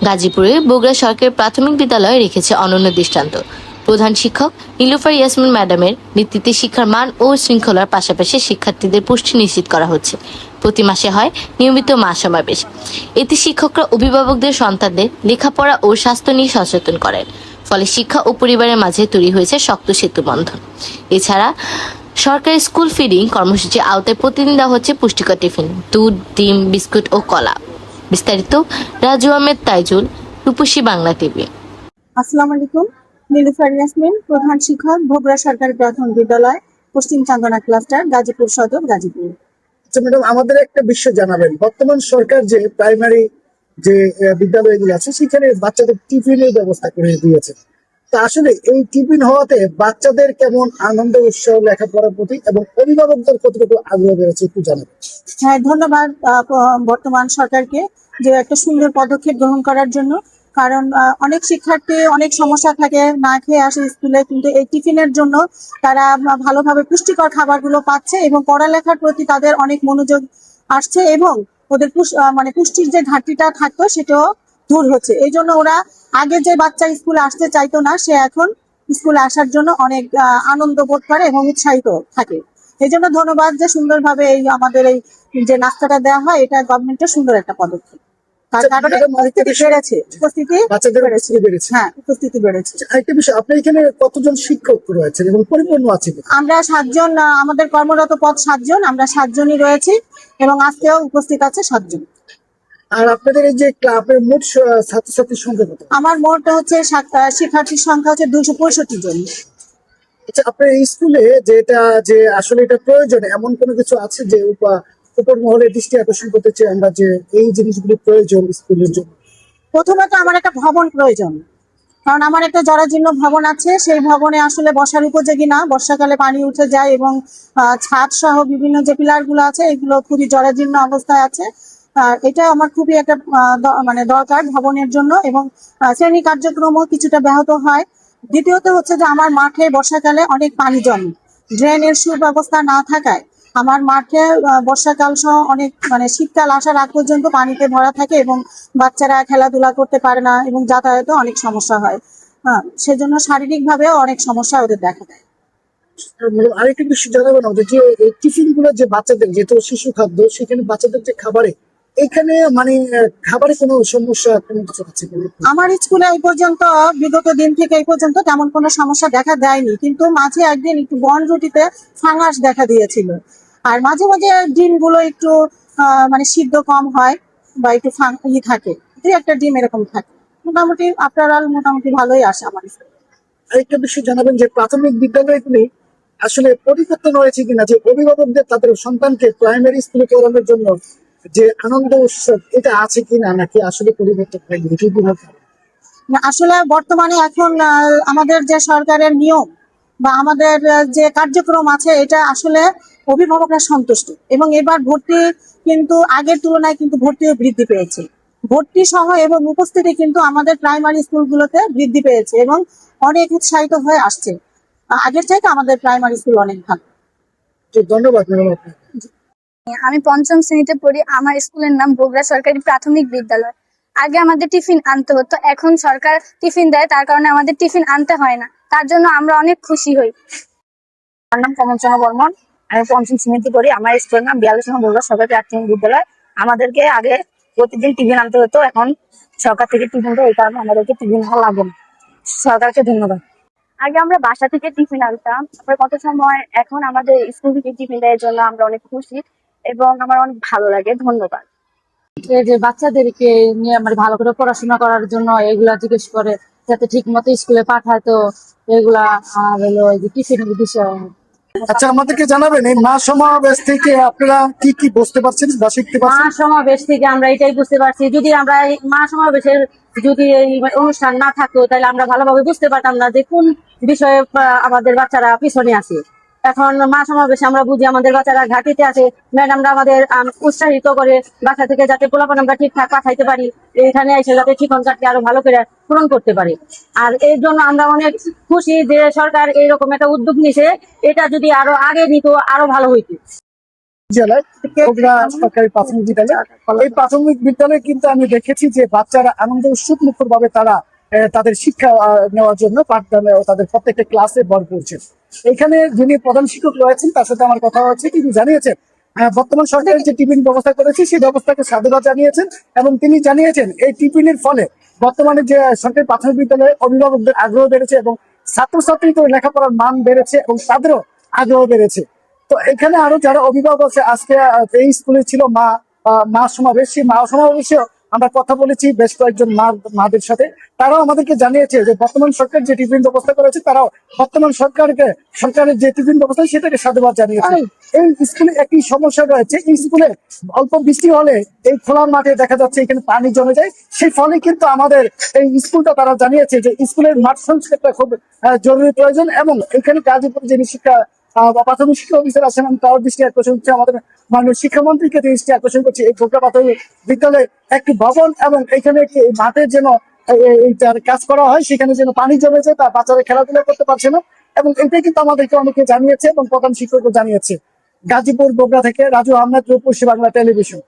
গাজীপুরে বগুড়া সরকারি প্রাথমিক বিদ্যালয়ে রেখেছে অনন্য দৃষ্টান্ত। প্রধান শিক্ষক নীলুফার ইয়াসমিন ম্যাডামের নেতৃত্বে শিক্ষার মান ও শৃঙ্খলার পাশাপাশি শিক্ষার্থীদের পুষ্টি নিশ্চিত করা হচ্ছে। প্রতি মাসে হয় নিয়মিত মা সমাবেশ। এতে শিক্ষকরা অভিভাবকদের সন্তানদের লেখাপড়া ও স্বাস্থ্য নিয়ে সচেতন করেন। ফলে শিক্ষা ও পরিবারের মাঝে তৈরি হয়েছে শক্ত সেতু বন্ধন। এছাড়া সরকারি স্কুল ফিডিং কর্মসূচির আওতায় প্রতিদিন দেওয়া হচ্ছে পুষ্টিকর টিফিন, দুধ, ডিম, বিস্কুট ও কলা। বিস্তারিত রাজু আহমেদ তাইজুল, রূপসী বাংলা টিভি। আসসালামু আলাইকুম। নীলুফার ইয়াসমিন, প্রধান শিক্ষক, বগুড়া সরকারি প্রাথমিক বিদ্যালয়, পশ্চিম চান্দনা ক্লাস্টার, গাজীপুর সদর, গাজীপুর। আচ্ছা ম্যাডাম, আমাদের একটা বিষয় জানাবেন, বর্তমান সরকার যে প্রাইমারি যে বিদ্যালয়গুলো আছে সেখানে বাচ্চাদের টিফিনের ব্যবস্থা করে দিয়েছে। তা আসলে এই টিফিন হওয়াতে বাচ্চাদের কেমন আনন্দ উৎসাহ লেখাপড়ার প্রতি এবং অভিভাবকদের কতটুকু আগ্রহ বেড়েছে একটু জানাবেন। হ্যাঁ, ধন্যবাদ বর্তমান সরকারকে যে একটা সুন্দর পদক্ষেপ গ্রহণ করার জন্য। কারণ অনেক শিক্ষার্থী অনেক সমস্যা থাকে, না খেয়ে আসে স্কুলে, কিন্তু এই টিফিনের জন্য তারা ভালোভাবে পুষ্টিকর খাবারগুলো পাচ্ছে এবং পড়ালেখার প্রতি তাদের অনেক মনোযোগ আসছে এবং ওদের মানে পুষ্টির যে ঘাটতিটা থাকতো সেটাও দূর হচ্ছে। এই জন্য ওরা আগে যে বাচ্চা স্কুলে আসতে চাইতো না, সে এখন স্কুলে আসার জন্য অনেক আনন্দ বোধ করে এবং উৎসাহিত থাকে। এই জন্য ধন্যবাদ যে সুন্দরভাবে এই আমাদের এই যে নাস্তাটা দেওয়া হয়, এটা গভর্নমেন্টের সুন্দর একটা পদক্ষেপ। তার কারণে বাচ্চাদের উপস্থিতি বেড়েছে। হ্যাঁ, উপস্থিতি বেড়েছে। আরেকটা বিষয়, আপনার এখানে কতজন শিক্ষক রয়েছেন এবং পরিপূর্ণ আছে? আমরা 7 জন, আমাদের কর্মরত পদ 7 জন, আমরা 7 জনই রয়েছি এবং আজকেও উপস্থিত আছে 7 জন। আর আপনাদের এই যে ক্লাবের মোট ছাত্রছাত্রীর সংখ্যা কত? আমার মোট হচ্ছে শিক্ষার্থীর সংখ্যা হচ্ছে 265 জন। আচ্ছা, আপনার এই স্কুলে যেটা যে আসলে এটা প্রয়োজন এমন কোনো কিছু আছে যে উপর মহলের দৃষ্টি আকর্ষণ করতে চাই আমরা, যে এই জিনিসগুলি প্রয়োজন স্কুলের জন্য? প্রথমত আমার একটা ভবন প্রয়োজন, কারণ আমার একটা জরাজীর্ণ ভবন আছে, সেই ভবনে আসলে বসার উপযোগী না, বর্ষাকালে পানি উঠে যায় এবং ছাদ সহ বিভিন্ন যে পিলার গুলো আছে এগুলো খুবই জরাজীর্ণ অবস্থায় আছে। এটা আমার খুবই একটা মানে দরকার ভবনের জন্য, এবং শ্রেণী কার্যক্রমও কিছুটা ব্যাহত হয়। দ্বিতীয়ত হচ্ছে যে আমার মাঠে বর্ষাকালে অনেক পানি জমে, ড্রেনের সুব্যবস্থা না থাকায় আমার মাঠে বর্ষাকাল সহ অনেক মানে শীতকাল আসার আগ পর্যন্ত পানিতে ভরা থাকে এবং বাচ্চারা খেলাধুলা করতে পারে না এবং যাতায়াতে অনেক সমস্যা হয়। সেজন্য শারীরিক ভাবেও অনেক সমস্যা ওদের দেখা দেয়। আরেকটা বিষয় জানাবেন আমাদের, যে এই টিফিন গুলো যে বাচ্চাদের, যেহেতু শিশু খাদ্য, সেখানে বাচ্চাদের যে খাবারে এখানে মানে খাবারে কোনো সমস্যা কোনো কিছু আছে? আমার স্কুলে এই পর্যন্ত, বিগত দিন থেকে এই পর্যন্ত তেমন কোনো সমস্যা দেখা দেয়নি, কিন্তু মাঝে একদিন একটু বন রুটিতে ফাঙ্গাস দেখা দিয়েছিল। আর মাঝে মাঝে ডিমগুলো একটু মানে সিদ্ধ কম হয় বা একটু থাকে, 2-1টা ডিম এরকম থাকে। মোটামুটি আপনারা মোটামুটি ভালোই আসে আমার স্কুলে। আরেকটা বিষয় জানাবেন, যে প্রাথমিক বিদ্যালয়গুলি আসলে পরিবর্তন হয়েছে কিনা, যে অভিভাবকদের তাদের সন্তানকে প্রাইমারি স্কুলে পড়ানোর জন্য যে আনন্দ উৎসব এটা আছে কিনা, নাকি আসলে পরিবর্তন হয়নি? না, আসলে বর্তমানে এখন আমাদের যে সরকারের নিয়ম বা আমাদের যে কার্যক্রম আছে, এটা আসলে অভিভাবকরা সন্তুষ্ট এবং এবার ভর্তি কিন্তু আগের তুলনায় কিন্তু ভর্তিও বৃদ্ধি পেয়েছে। ভর্তি সহ এবং উপস্থিতি কিন্তু আমাদের প্রাইমারি স্কুলগুলোতে বৃদ্ধি পেয়েছে এবং অনেক উৎসাহিত হয়ে আসছে। আগের চাইতে আমাদের প্রাইমারি স্কুল অনেক ভালো। ধন্যবাদ ম্যাডাম। আমি 5ম শ্রেণীতে পড়ি। আমার স্কুলের নাম বগুড়া সরকারি প্রাথমিক বিদ্যালয়। আগে আমাদের টিফিন আনতে হতো, এখন সরকার টিফিন দেয়, তার কারণে আমাদের টিফিন আনতে হয় না, তার জন্য আমরা অনেক খুশি হই। আমার নাম কমলচন্দ্র বর্মন, আমি 5ম শ্রেণীতে পড়ি। আমার স্কুলের নাম 42 নং বগুড়া সরকারি প্রাথমিক বিদ্যালয়। আমাদেরকে আগে প্রতিদিন টিফিন আনতে হতো, এখন সরকার থেকে টিফিন দেয়, এই কারণে আমাদেরকে টিফিন ভালো লাগে না। সরকারকে ধন্যবাদ। আগে আমরা বাসা থেকে টিফিন আনতাম, তারপরে কত সময়, এখন আমাদের স্কুল থেকে টিফিন দেওয়ার জন্য আমরা অনেক খুশি এবং আমার অনেক ভালো লাগে। ধন্যবাদ। যে বাচ্চাদেরকে নিয়ে মানে ভালো করে পড়াশোনা করার জন্য এগুলা জিজ্ঞেস করে, যাতে ঠিক মতো স্কুলে পাঠায়, তো এগুলা আর হলো এই যে টিফিনের বিষয়। আচ্ছা, আমাদেরকে জানাবেন এই মা সমাবেশ থেকে আপনারা কি কি বুঝতে পারছেন বা শিখতে মা পারছেন? সমাবেশ থেকে আমরা এটাই বুঝতে পারছি, যদি আমরা এই মা সমাবেশের যদি এই অনুষ্ঠান না থাকতো তাহলে আমরা ভালোভাবে বুঝতে পারতাম না যে কোন বিষয়ে আমাদের বাচ্চারা পিছনে আছে। এখন মা সমাবেশে আমরা বুঝি আমাদের বাচ্চারা ঘাটিতে আছে, ম্যাডামরা আমাদের উৎসাহিত করে বাসা থেকে যাতে পোলাপান আমরা ঠিকঠাক পাঠাইতে পারি, এখানে এসে যাতে ঠিকানাটি আরো ভালো করে পূরণ করতে পারি। আর এর জন্য আমরা অনেক খুশি যে সরকার এইরকম একটা উদ্যোগ নিছে, এটা যদি আরো আগে নিত আরো ভালো হইতো। জেলায় বগুড়া সরকারি প্রাথমিক বিদ্যালয়। এই প্রাথমিক বিদ্যালয়ে কিন্তু আমি দেখেছি যে বাচ্চারা আনন্দ উৎসুক মুখর ভাবে তারা তাদের শিক্ষা নেওয়ার জন্য পাঠদানে ও তাদের প্রত্যেকটা ক্লাসে ভর করছে। এখানে যিনি প্রধান শিক্ষক রয়েছেন তার সাথে আমার কথা হচ্ছে, তিনি জানিয়েছেন বর্তমান সরকার যে টিফিন ব্যবস্থা করেছে সেই ব্যবস্থাকে সাধুবাদ জানিয়েছেন এবং তিনি জানিয়েছেন এই টিফিনের ফলে বর্তমানে যে সরকারি প্রাথমিক বিদ্যালয়ে অভিভাবকদের আগ্রহ বেড়েছে এবং ছাত্রছাত্রীদের লেখাপড়ার মান বেড়েছে এবং তাদেরও আগ্রহ বেড়েছে। তো এখানে আরো যারা অভিভাবক আছে, আজকে এই স্কুলে ছিল মা সমাবেশ, সেই মা সমাবেশেও আমরা কথা বলেছি বেশ কয়েকজন মাদের সাথে। তারাও আমাদেরকে জানিয়েছে যে বর্তমান সরকার যে টিফিন ব্যবস্থা করেছে তারাও বর্তমান সরকারের যে টিফিন ব্যবস্থা সেটাকে সাধুবাদ জানিয়েছে। এই স্কুলে একই সমস্যা রয়েছে, এই স্কুলে অল্প বৃষ্টি হলে এই খোলা মাঠে দেখা যাচ্ছে এখানে পানি জমে যায়। সেই ফলে কিন্তু আমাদের এই স্কুলটা তারা জানিয়েছে যে স্কুলের মাঠ সংস্কারটা খুব জরুরি প্রয়োজন এবং এখানে গাজীপুর যিনি প্রাথমিক শিক্ষা অফিসার আছেন, আমি তার দৃষ্টি আকর্ষণ করছি, আমাদের মাননীয় শিক্ষামন্ত্রীকে দৃষ্টি আকর্ষণ করছি এই বগুড়া প্রাথমিক বিদ্যালয়ে একটি ভবন এবং এখানে একটি মাঠের যেন এইটার কাজ করা হয়, সেখানে যেন পানি জমে যায়, তা বাচ্চারা খেলাধুলা করতে পারছে না। এবং এটাই কিন্তু আমাদেরকে অনেকে জানিয়েছে এবং প্রধান শিক্ষকও জানিয়েছে। গাজীপুর বগুড়া থেকে রাজু আহমেদ, রূপসী বাংলা টেলিভিশন।